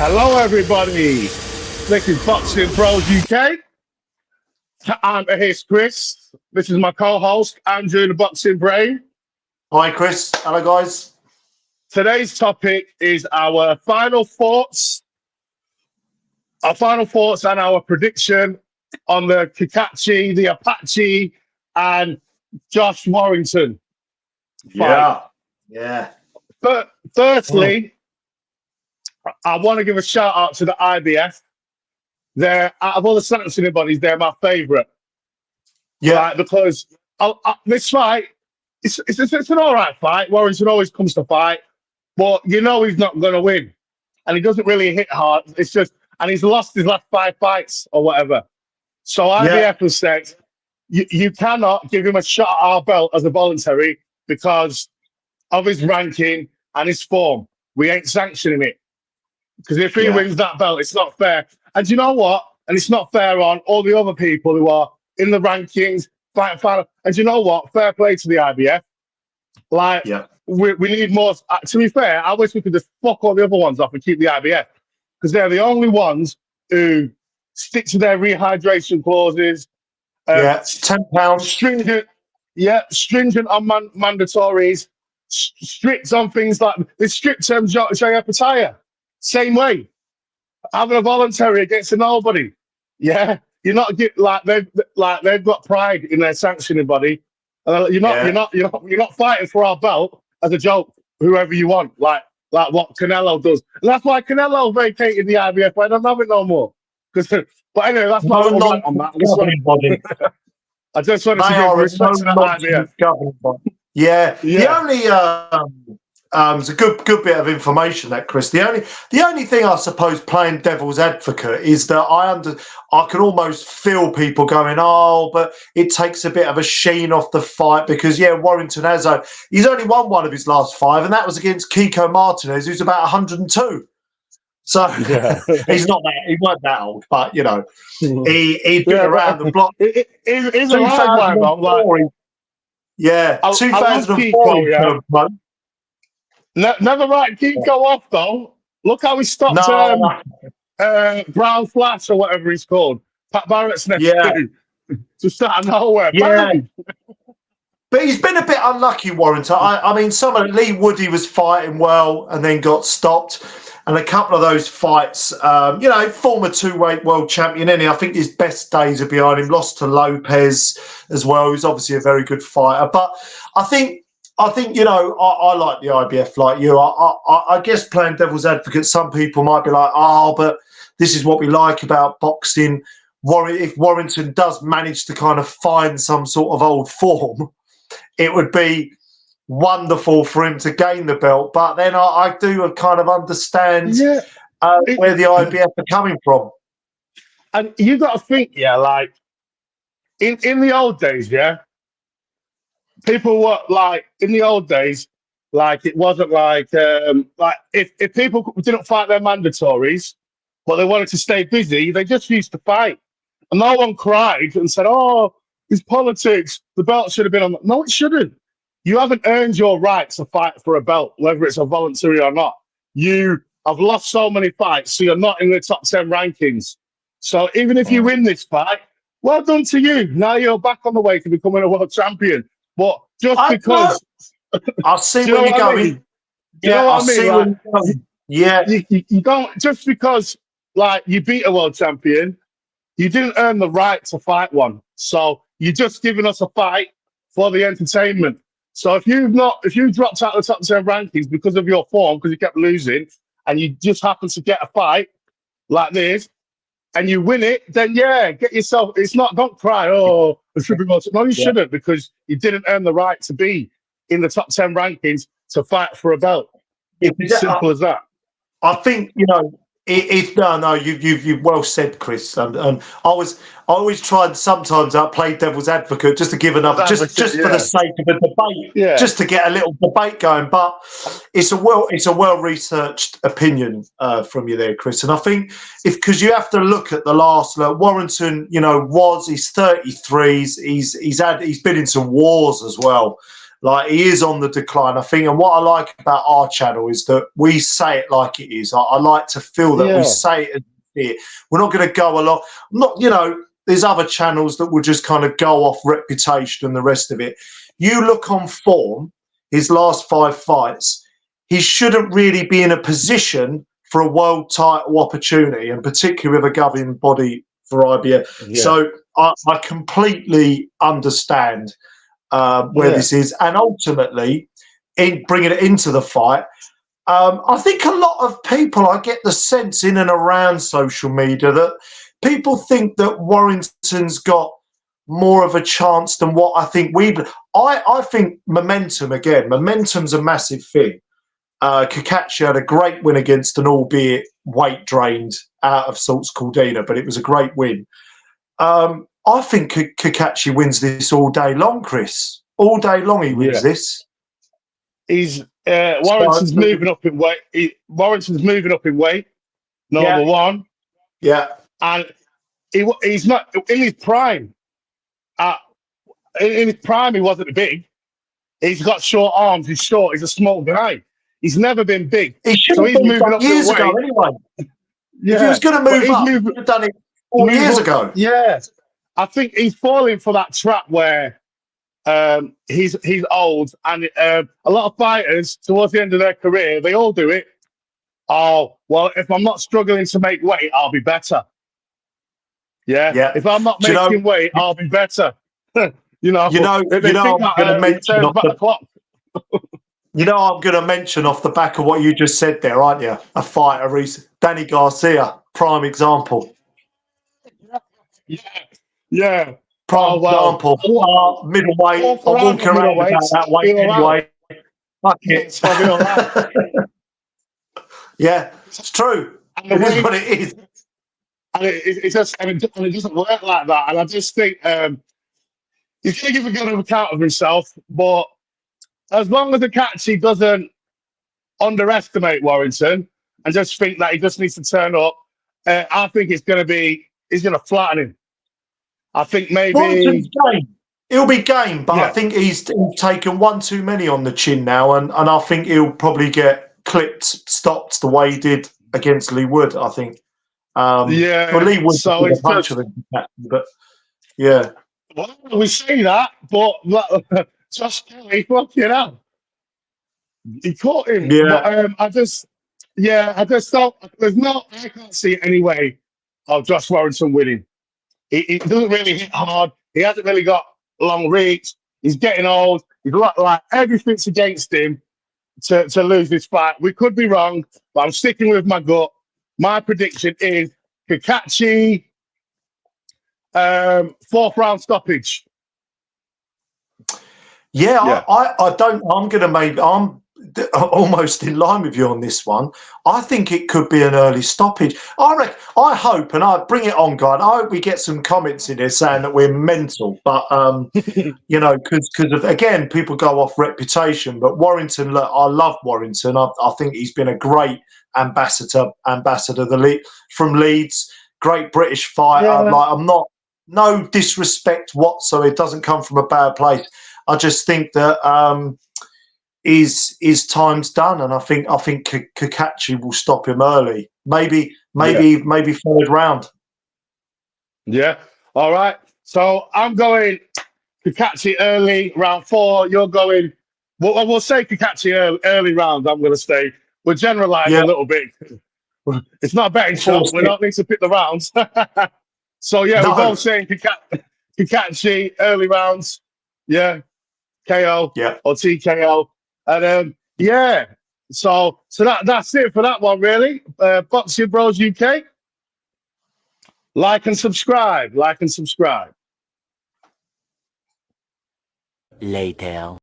Hello, everybody. This is Boxing Pros UK. I'm here's Chris. This is my co-host, Andrew, the Boxing Brain. Hi, Chris. Hello, guys. Today's topic is our final thoughts. Our final thoughts and our prediction on the Cacace, the Apache, and Josh Warrington fight. Yeah. But firstly, I want to give a shout out to the IBF. They're out of all the sanctioning bodies, they're my favourite. Yeah. Right, because this fight, it's an all right fight. Warrington always comes to fight, but you know he's not going to win, and he doesn't really hit hard. It's just, and he's lost his last 5 fights or whatever. So IBF has said you cannot give him a shot at our belt as a voluntary because of his ranking and his form. We ain't sanctioning it. Because if he wins that belt, it's not fair. And you know what? And it's not fair on all the other people who are in the rankings, fight final. And you know what? Fair play to the IBF. Like, we need more. To be fair, I wish we could just fuck all the other ones off and keep the IBF. Because they're the only ones who stick to their rehydration clauses. £10. Stringent. Yeah, stringent on mandatories. Strict on things like the strict term Jay Apataya. Same way, having a voluntary against a nobody. Yeah, you're not they've got pride in their sanctioning body. You're not fighting for our belt as a joke. Whoever you want, like what Canelo does, and that's why Canelo vacated the IBF. I don't have it no more. But anyway, that's my little rant on that. I just wanted to give respect to the IBF. Yeah. The only it's a good bit of information, that, Chris. The only thing, I suppose, playing devil's advocate is that I can almost feel people going, oh, but it takes a bit of a sheen off the fight because Warrington he's only won one of his last 5, and that was against Kiko Martinez, who's about 102. So he wasn't that old, but he'd been around the block. He's a live one, yeah, 2004. Never write Kiko off though. Look how he stopped Brown Flash or whatever he's called. Pat Barrett's nephew. Just out of nowhere. Yeah. But he's been a bit unlucky, Warrington. I mean, Lee Woody was fighting well and then got stopped. And a couple of those fights, former 2-weight world champion, I think his best days are behind him. Lost to Lopez as well, who's obviously a very good fighter. But I think I like the IBF like you. I guess playing devil's advocate, some people might be like, oh, but this is what we like about boxing. If Warrington does manage to kind of find some sort of old form, it would be wonderful for him to gain the belt. But then I do kind of understand where the IBF are coming from. And you got to think, like in the old days, people were like in the old days, like it wasn't like if people didn't fight their mandatories, but they wanted to stay busy, they just used to fight, and no one cried and said, "Oh, it's politics. The belt should have been on." No, it shouldn't. You haven't earned your right to fight for a belt, whether it's a voluntary or not. You have lost so many fights, so you're not in the top 10 rankings. So even if you win this fight, well done to you. Now you're back on the way to becoming a world champion. But just because I see where you're going. You know what I mean? Yeah. You don't, just because like you beat a world champion, you didn't earn the right to fight one. So you're just giving us a fight for the entertainment. So if you dropped out of the top 10 rankings because of your form, because you kept losing, and you just happen to get a fight like this, and you win it, then get yourself. It's not. Don't cry. Oh, it should be more. No, you shouldn't, because you didn't earn the right to be in the top 10 rankings to fight for a belt. It's simple as that. I think No, you've well said, Chris. And I always tried sometimes I play devil's advocate just to give another, just for the sake of a debate, just to get a little debate going. But it's a well researched opinion from you there, Chris. And I think because you have to look at the last Warrington, he's 33, he's been in some wars as well. Like, he is on the decline, I think. And what I like about our channel is that we say it like it is. I like to feel that we say it as it. We're not going to go along. There's other channels that will just kind of go off reputation and the rest of it. You look on form, his last 5 fights, he shouldn't really be in a position for a world title opportunity, and particularly with a governing body for IBF. Yeah. So I completely understand where this is, and ultimately in bringing it into the fight, I think a lot of people, I get the sense in and around social media that people think that Warrington's got more of a chance than what I think I think momentum's a massive thing. Cacace had a great win against an albeit weight drained out of sorts Caldina, but it was a great win. I think Cacace wins this all day long, Chris. All day long he wins this. He's Warrington's moving up in weight. Warrington's moving up in weight. Number one. Yeah. And he's not in his prime. In his prime, he wasn't big. He's got short arms. He's short. He's a small guy. He's never been big. So he's moving up years ago anyway. Yeah. If he was going to move up, he would have done it 4 years ago. Yeah. I think he's falling for that trap where he's old, and a lot of fighters towards the end of their career, they all do it. Oh, well, if I'm not struggling to make weight, I'll be better. Yeah. If I'm not making weight, I'll be better. I'm going to mention off the back of what you just said there, aren't you? A fighter, Danny Garcia, prime example. Yeah. Prime example. Middleweight. I'm walking around about that weight anyway. Fuck it. It's probably all right. Yeah, it's true. It is what it is. And it doesn't work like that. And I just think he's going to give a good account of himself. But as long as Cacace doesn't underestimate Warrington and just think that he just needs to turn up, I think he's going to flatten him. I think maybe Warrington's game. He'll be game, but I think he's taken one too many on the chin now, and I think he'll probably get stopped the way he did against Lee Wood. I think. Well, Lee Wood did a bunch of them, but yeah. Well, we say that, but Josh Kelly, fucking hell, he caught him. Yeah. But I just don't. I can't see any way of Josh Warrington winning. He doesn't really hit hard. He hasn't really got long reach. He's getting old. He's like everything's against him to lose this fight. We could be wrong, but I'm sticking with my gut. My prediction is Cacace, 4th round stoppage. Yeah. I don't. I'm almost in line with you on this one. I think it could be an early stoppage. I hope, and I bring it on, guy. I hope we get some comments in here saying that we're mental, but because again, people go off reputation. But Warrington, look, I love Warrington. I think he's been a great ambassador from Leeds. Great British fighter. I'm not no disrespect whatsoever. It doesn't come from a bad place. I just think that his time's done, and I think Cacace will stop him early. Maybe 3rd round. Yeah. All right. So I'm going Cacace early, round 4. You're going. We'll say Cacace early round. I'm going to stay. We'll generalize a little bit. It's not a betting shop. We don't need to pick the rounds. So we're both saying Cacace early rounds. Yeah. KO or TKO. And so that's it for that one, really. Boxing Bros UK. Like and subscribe. Later.